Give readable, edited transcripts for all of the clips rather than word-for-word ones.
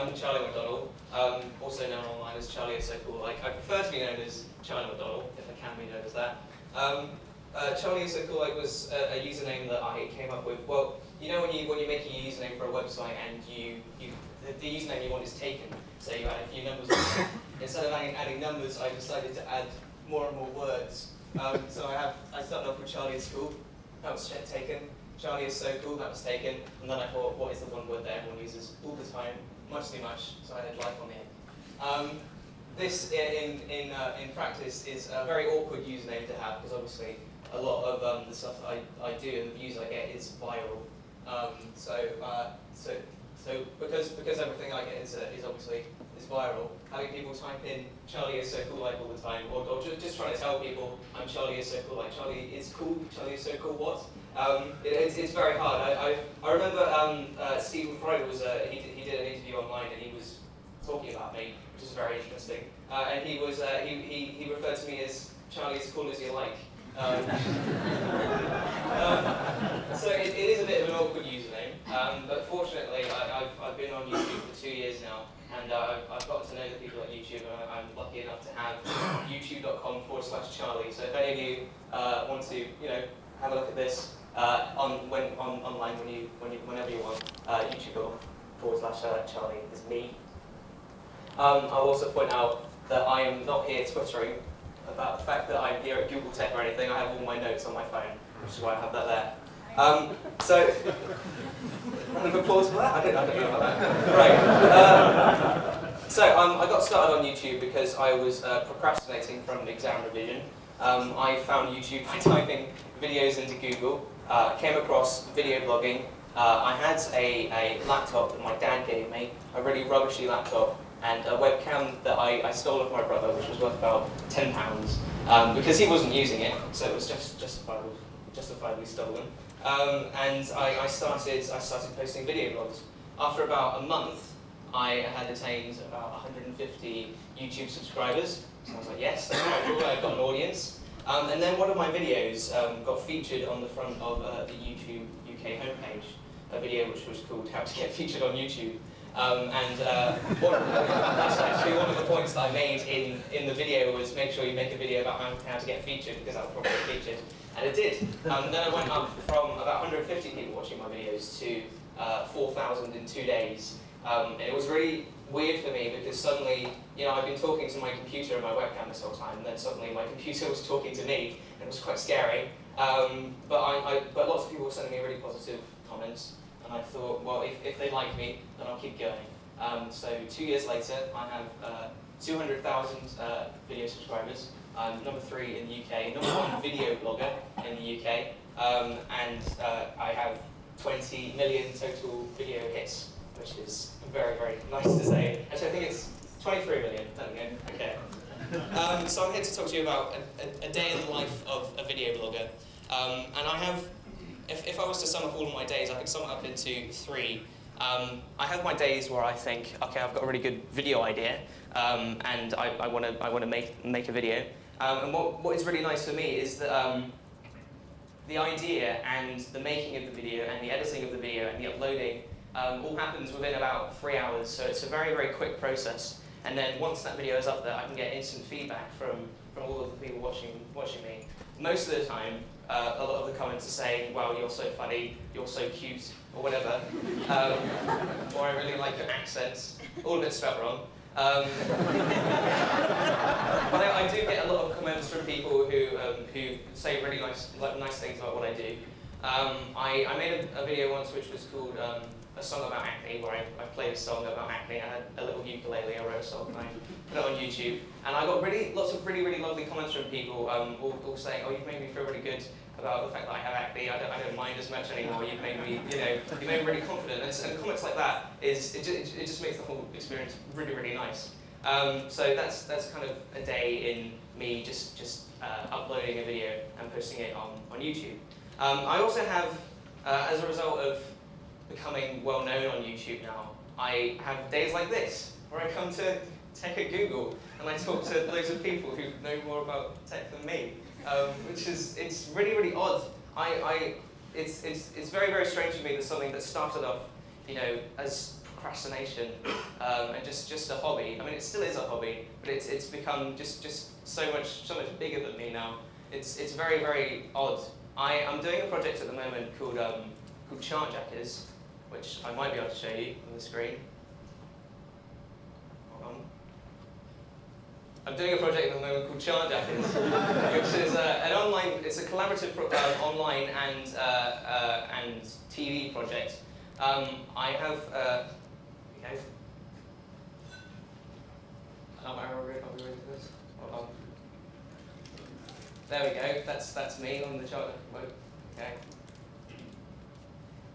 I'm Charlie McDonnell, also known online as Charlie is so cool. I prefer to be known as Charlie McDonnell, if I can be known as that. Charlie is so cool was a username that I came up with. Well, you know when you make a username for a website and the username you want is taken, so you add a few numbers on it. Instead of adding numbers, I decided to add more and more words. So I started off with Charlie is cool, that was taken. Charlie is so cool, that was taken. And then I thought, what is the one word that everyone uses all the time? Much too much, so I had life on the end. This, in practice, is a very awkward username to have, because obviously a lot of the stuff that I do and the views I get is viral. So because everything I get is obviously viral, having people type in Charlie is so cool like all the time, or just trying to tell people I'm Charlie is so cool, like Charlie is cool, Charlie is so cool what? It's very hard. I remember Stephen Fry was he did an interview online and he was talking about me, which is very interesting. And he was he referred to me as Charlie as cool as you like. So it is a bit of an awkward username, but fortunately I've been on YouTube for 2 years now, and I've got to know the people at YouTube, and I'm lucky enough to have youtube.com/Charlie. So if any of you want to have a look at this online whenever you want, youtube.com/Charlie is me. I'll also point out that I am not here twittering about the fact that I'm here at Google Tech or anything. I have all my notes on my phone, which is why I have that there. So, round of applause for that? I don't know about that. Right. So I got started on YouTube because I was procrastinating from exam revision. I found YouTube by typing videos into Google, came across video blogging. I had a laptop that my dad gave me, a really rubbishy laptop, and a webcam that I stole off my brother, which was worth about £10, because he wasn't using it, so it was justifiably stolen. And I started posting video blogs. After about a month, I had attained about 150 YouTube subscribers. So I was like, yes, that's quite cool, I've got an audience. And then one of my videos got featured on the front of the YouTube UK homepage, a video which was called How to Get Featured on YouTube. That's actually one of the points that I made in the video was make sure you make a video about how to get featured, because that will probably get featured. And it did. Then I went up from about 150 people watching my videos to 4,000 in 2 days. And it was really weird for me because suddenly, I've been talking to my computer and my webcam this whole time, and then suddenly my computer was talking to me, and it was quite scary. But lots of people were sending me really positive comments. And I thought, well, if they like me, then I'll keep going. So 2 years later, I have 200,000 video subscribers. I'm number 3 in the UK, number 1 video blogger in the UK, and I have 20 million total video hits, which is very, very nice to say. Actually, I think it's 23 million. There we go. Okay. So I'm here to talk to you about a day in the life of a video blogger, and I have. If I was to sum up all of my days, I could sum it up into 3. I have my days where I think, okay, I've got a really good video idea, and I want to make a video. And what is really nice for me is that the idea and the making of the video and the editing of the video and the uploading all happens within about 3 hours. So it's a very, very quick process. And then once that video is up there, I can get instant feedback from all of the people watching me. Most of the time, a lot of the comments are saying, wow, you're so funny, you're so cute, or whatever. Or I really like your accents. All of it's spelled wrong. But I do get a lot of comments from people who say really nice things about what I do. I made a video once which was called a song about acne, where I played a song about acne. I had a little ukulele, I wrote a song, and I put it on YouTube. And I got lots of really lovely comments from people, all saying, oh, you've made me feel really good about the fact that I have acne. I don't mind as much anymore. You've made me, you made me really confident. And comments like that it just makes the whole experience really, really nice. So that's kind of a day in me just uploading a video and posting it on YouTube. I also have, as a result of becoming well known on YouTube now, I have days like this, where I come to Tech at Google and I talk to loads of people who know more about tech than me, which is, it's really, really odd. It's very, very strange to me that something that started off you know, as procrastination and just a hobby. I mean, it still is a hobby, but it's become just so much bigger than me now. It's very, very odd. I'm doing a project at the moment called Chart Jackers, which I might be able to show you on the screen. Hold on. I'm doing a project at the moment called Chart Jackers, which is it's a collaborative online and TV project. I have, okay. Are we ready for this? Hold on. There we go. That's me on the chart. Okay.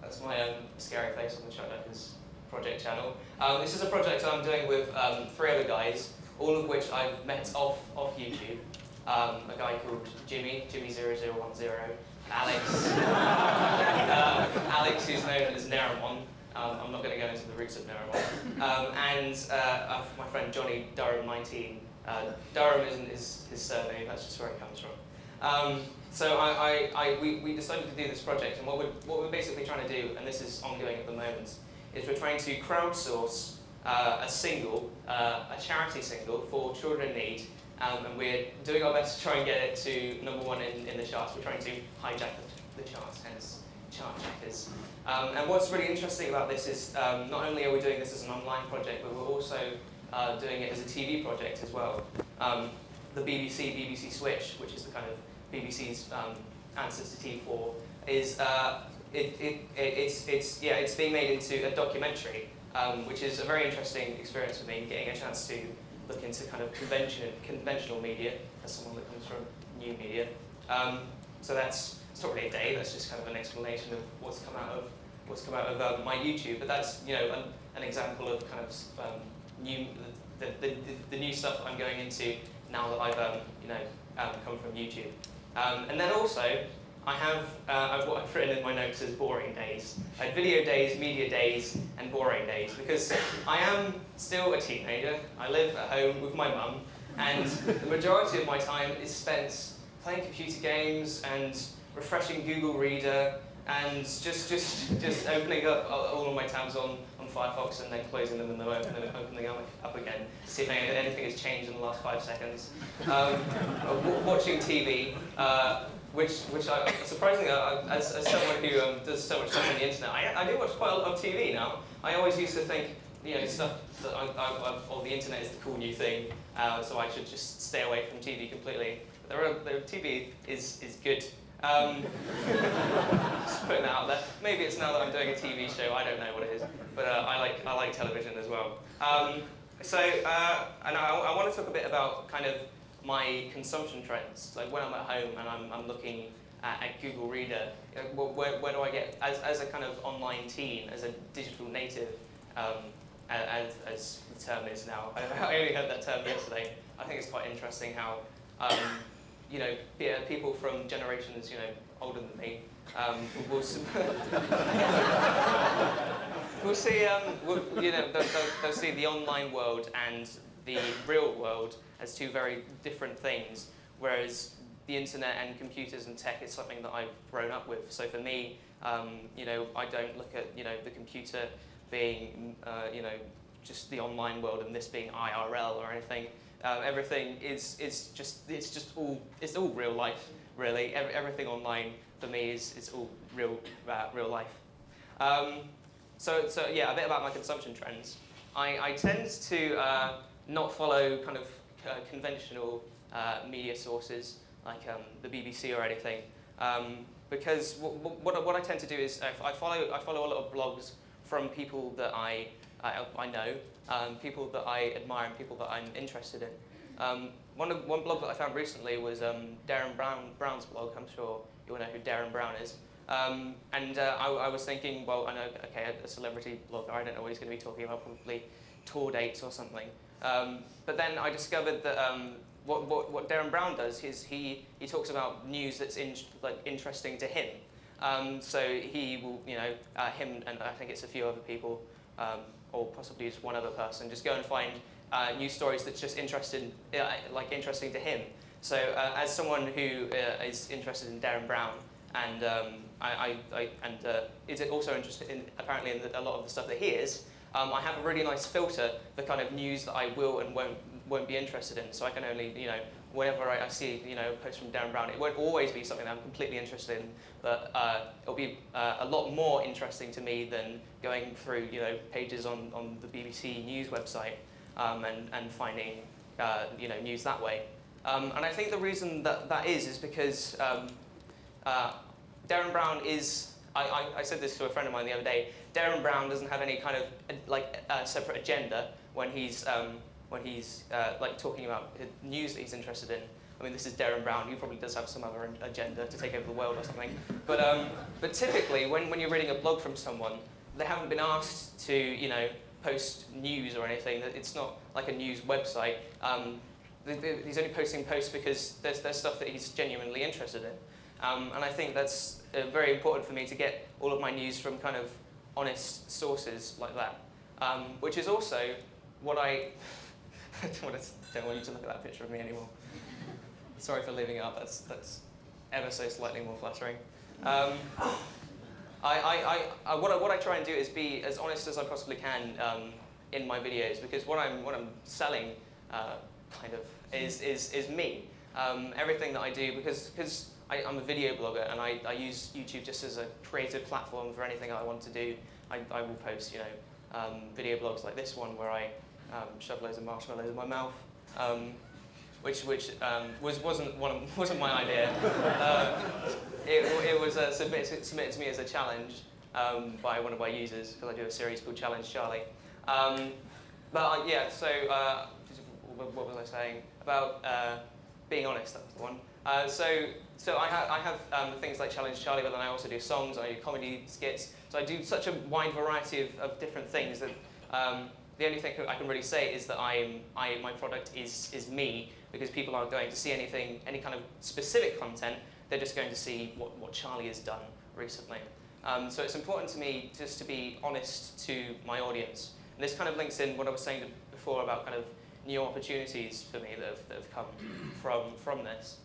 That's my scary face on the Chart Jackers project channel. This is a project I'm doing with 3 other guys, all of which I've met off YouTube. A guy called Jimmy0010, Alex, Alex, who's known as Naramon. I'm not going to go into the roots of Naramon. And my friend Johnny Durham19. Durham isn't his surname, that's just where it comes from. So we decided to do this project, and what we're basically trying to do, and this is ongoing at the moment, is we're trying to crowdsource a charity single for children in need, and we're doing our best to try and get it to #1 in the charts. We're trying to hijack the charts, hence Chart Jackers. And what's really interesting about this is not only are we doing this as an online project, but we're also doing it as a TV project as well. The BBC Switch, which is the kind of BBC's answer to T4, is it's being made into a documentary, which is a very interesting experience for me, getting a chance to look into kind of conventional media as someone that comes from new media. So it's not really a day. That's just kind of an explanation of what's come out of my YouTube. But that's an example of kind of the new stuff I'm going into now that I've come from YouTube. And then also, I have what I've written in my notes as boring days. I had video days, media days, and boring days, because I am still a teenager. I live at home with my mum, and the majority of my time is spent playing computer games and refreshing Google Reader, and just opening up all of my tabs on Firefox and then closing them and then opening them up again to see if anything has changed in the last 5 seconds. Watching TV, which I, surprisingly, as someone who does so much stuff on the internet, I do watch quite a lot of TV now. I always used to think, stuff that or the internet is the cool new thing, so I should just stay away from TV completely. But TV is good. Just putting that out there. Maybe it's now that I'm doing a TV show, I don't know what it is, but I like television as well. And I want to talk a bit about kind of my consumption trends, like when I'm at home and I'm looking at Google Reader. Where do I get, as a kind of online teen, as a digital native, as the term is now. I only heard that term yesterday. I think it's quite interesting how people from generations older than me will see they'll see the online world and the real world as 2 very different things, whereas the internet and computers and tech is something that I've grown up with. So for me, I don't look at the computer being just the online world and this being IRL or anything. Everything is all real life, really. Everything online for me is all real life. So yeah, a bit about my consumption trends. I tend to not follow kind of conventional media sources like the BBC or anything, because what I tend to do is I follow a lot of blogs from people that I know, people that I admire, and people that I'm interested in. One blog that I found recently was Darren Brown's blog. I'm sure you all know who Darren Brown is. I was thinking, well, I know, okay, a celebrity blogger, I don't know what he's going to be talking about, probably tour dates or something. But then I discovered that what Darren Brown does is he talks about news that's interesting to him. So he will, him and I think it's a few other people, or possibly just one other person, just go and find news stories that's just interesting to him. So as someone who is interested in Darren Brown, and is also interested in apparently in a lot of the stuff that he is. I have a really nice filter for kind of news that I will and won't be interested in. So I can only, whenever I see, a post from Darren Brown, it won't always be something that I'm completely interested in, but it'll be a lot more interesting to me than going through, pages on the BBC News website and finding, news that way. And I think the reason that is because Darren Brown is. I said this to a friend of mine the other day. Darren Brown doesn't have any kind of separate agenda when he's like talking about news that he's interested in. I mean, this is Darren Brown. He probably does have some other agenda to take over the world or something. But typically, when you're reading a blog from someone, they haven't been asked to post news or anything. It's not like a news website. He's only posting posts because there's stuff that he's genuinely interested in. And I think that's very important for me to get all of my news from kind of honest sources like that. Which is also what I don't want you to look at that picture of me anymore. Sorry for leaving it up. That's ever so slightly more flattering. What I try and do is be as honest as I possibly can in my videos, because what I'm selling kind of is me. Everything that I do, because I'm a video blogger and I use YouTube just as a creative platform for anything I want to do. I will post, video blogs like this one where I shove loads of marshmallows in my mouth, which wasn't my idea. It was submitted to me as a challenge by one of my users, because I do a series called Challenge Charlie. Yeah, so what was I saying about being honest? That was the one. So I have things like Challenge Charlie, but then I also do songs, I do comedy skits. So I do such a wide variety of different things that the only thing I can really say is that my product is me, because people aren't going to see any kind of specific content. They're just going to see what Charlie has done recently. So it's important to me just to be honest to my audience. And this kind of links in what I was saying before about kind of new opportunities for me that have come from this.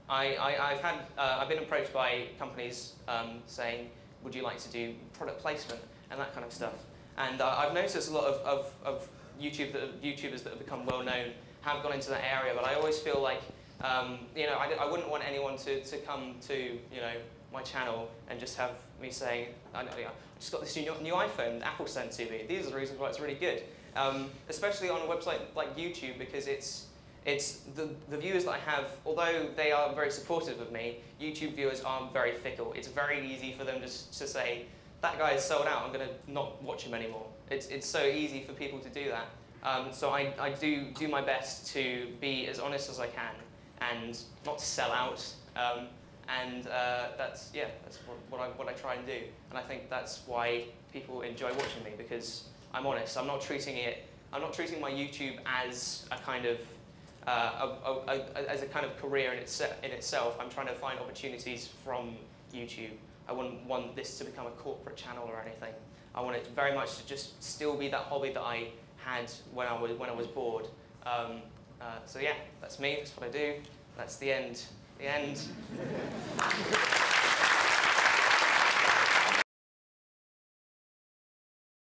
I've been approached by companies saying, would you like to do product placement and that kind of stuff. And I've noticed a lot of YouTubers that have become well known have gone into that area, but I always feel like I wouldn't want anyone to come to my channel and just have me saying, I just got this new iPhone Apple sent to me. These are the reasons why it's really good. Especially on a website like YouTube, because it's the viewers that I have, although they are very supportive of me, YouTube viewers are very fickle. It's very easy for them just to say, that guy is sold out, I'm going to not watch him anymore. It's so easy for people to do that. So I do my best to be as honest as I can and not to sell out. That's what I try and do. And I think that's why people enjoy watching me, because I'm honest. I'm not treating my YouTube as a kind of career in itself. I'm trying to find opportunities from YouTube. I wouldn't want this to become a corporate channel or anything. I want it very much to just still be that hobby that I had when I was bored. So yeah, that's me. That's what I do. That's the end. The end.